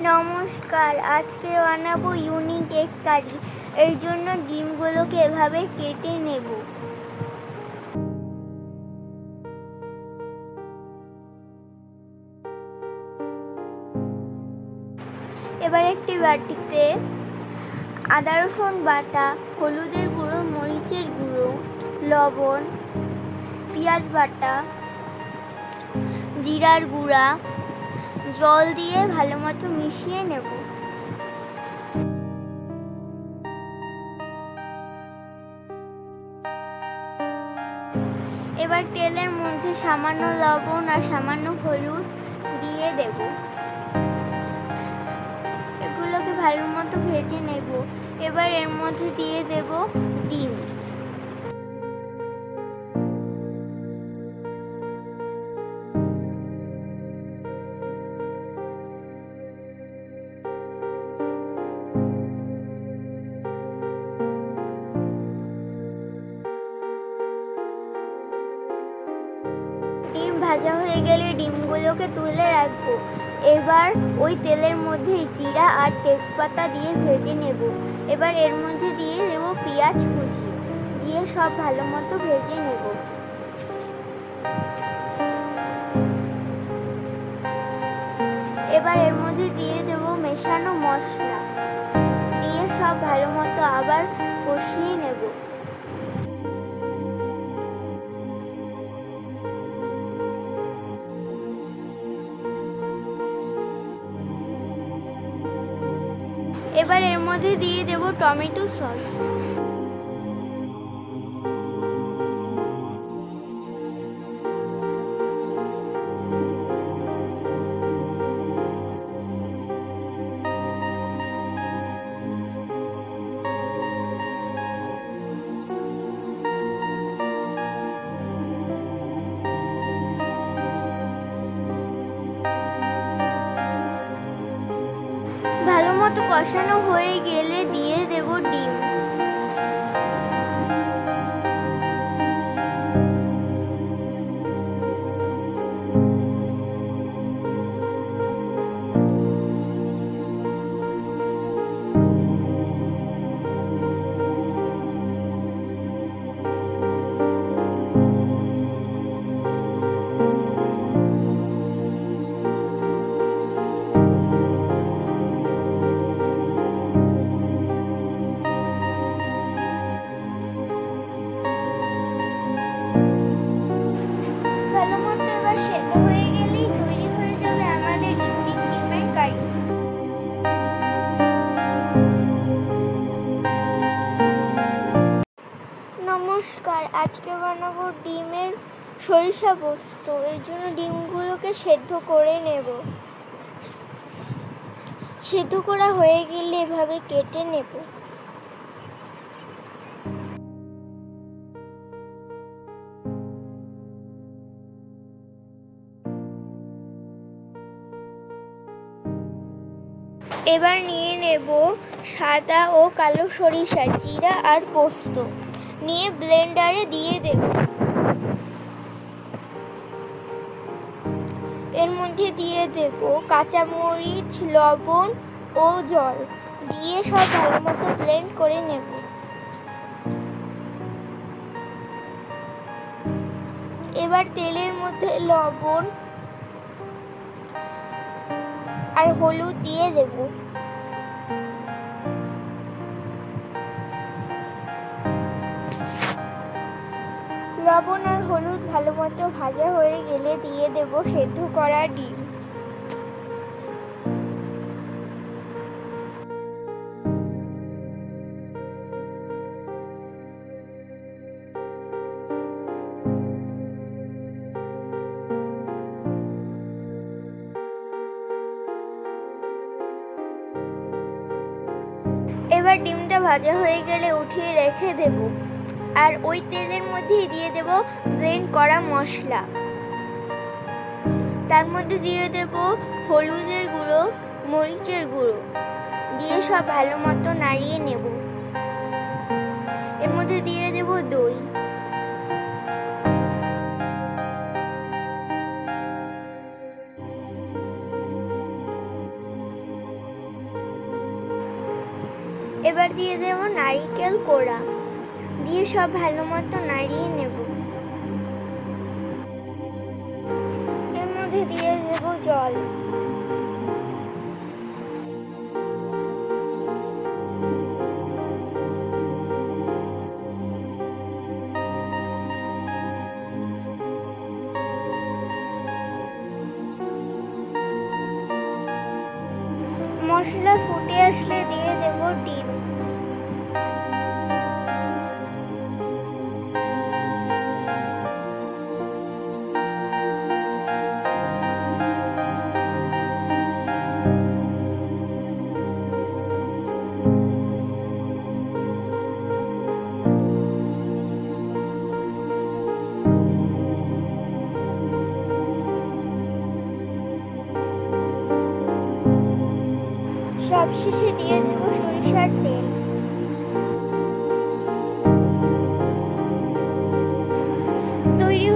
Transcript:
নমস্কার, আজকে বানাবো ইউনিক এগ কারি। এর জন্য ডিমগুলোকে এভাবে কেটে নেব। এবার একটি বাটিতে আদা রসুন বাটা, হলুদের গুঁড়ো, মরিচের গুঁড়ো, লবণ, পেঁয়াজ বাটা, জিরার গুঁড়া, জল দিয়ে ভালো মতো মিশিয়ে নেব। এবার তেলের মধ্যে সামান্য লবণ আর সামান্য হলুদ দিয়ে দেব। এগুলোকে ভালো মতো ভেজে নেব। এবার এর মধ্যে দিয়ে দেব ডিম। ডিম ভাজা হয়ে গেলে ডিমগুলোকে তুলে রাখবো। এবার ওই তেলের মধ্যে জিরা আর তেজপাতা দিয়ে ভেজে নেব। এবার এর মধ্যে দিয়ে দেব পেঁয়াজ কুচি, দিয়ে সব ভালো মতো ভেজে নেব। এবার এর মধ্যে দিয়ে দেব মেশানো মশলা, দিয়ে সব ভালো মতো আবার কষিয়ে নেব। এবার এর মধ্যে দিয়ে দেব টমেটো সস। ভালো মতো কষানো হয়ে গেলে দিয়ে দেব ডিম। ভালো মতো এবার সেদ্ধ হয়ে গেলেই তৈরি হয়ে যাবে আমাদের ইউনিক ডিমের কারি। নমস্কার, আজকে বানাবো ডিমের সরিষা পোস্ত। এর জন্য ডিমগুলোকে সেদ্ধ করে নেব। সেদ্ধ করা হয়ে গেলে এভাবে কেটে নেব। এবার নিয়ে নেব সাদা ও কালো সরিষা, জিরা আর পোস্ত, নিয়ে ব্লেন্ডারে দিয়ে দেব। এর মধ্যে দিয়ে দেব কাঁচামরিচ, লবণ ও জল, দিয়ে সব ভালো মতো ব্লেন্ড করে নেব। এবার তেলের মধ্যে লবণ আর হলুদ দিয়ে দেব। লবণ আর হলুদ ভালো মতো ভাজা হয়ে গেলে দিয়ে দেব সেদ্ধ করা ডিম। এবার ডিমটা ভাজা হয়ে গেলে উঠিয়ে রেখে দেব। আর ওই তেলের মধ্যেই দিয়ে দেব ব্লেন্ড করা মশলা। তার মধ্যে দিয়ে দেব হলুদের গুঁড়ো, মরিচের গুঁড়ো, দিয়ে সব ভালো মতো নাড়িয়ে নেব। এর মধ্যে দিয়ে দেব দই। এবার দিয়ে দেব নারকেল কোড়া, দিয়ে সব ভালো মতো নাড়িয়ে নেব। এর মধ্যে দিয়ে দেব জল। মশলা ফুটে আসলে দিয়ে দেব ডিম। সবশেষে দিয়ে দেব সরিষার তেল। তৈরি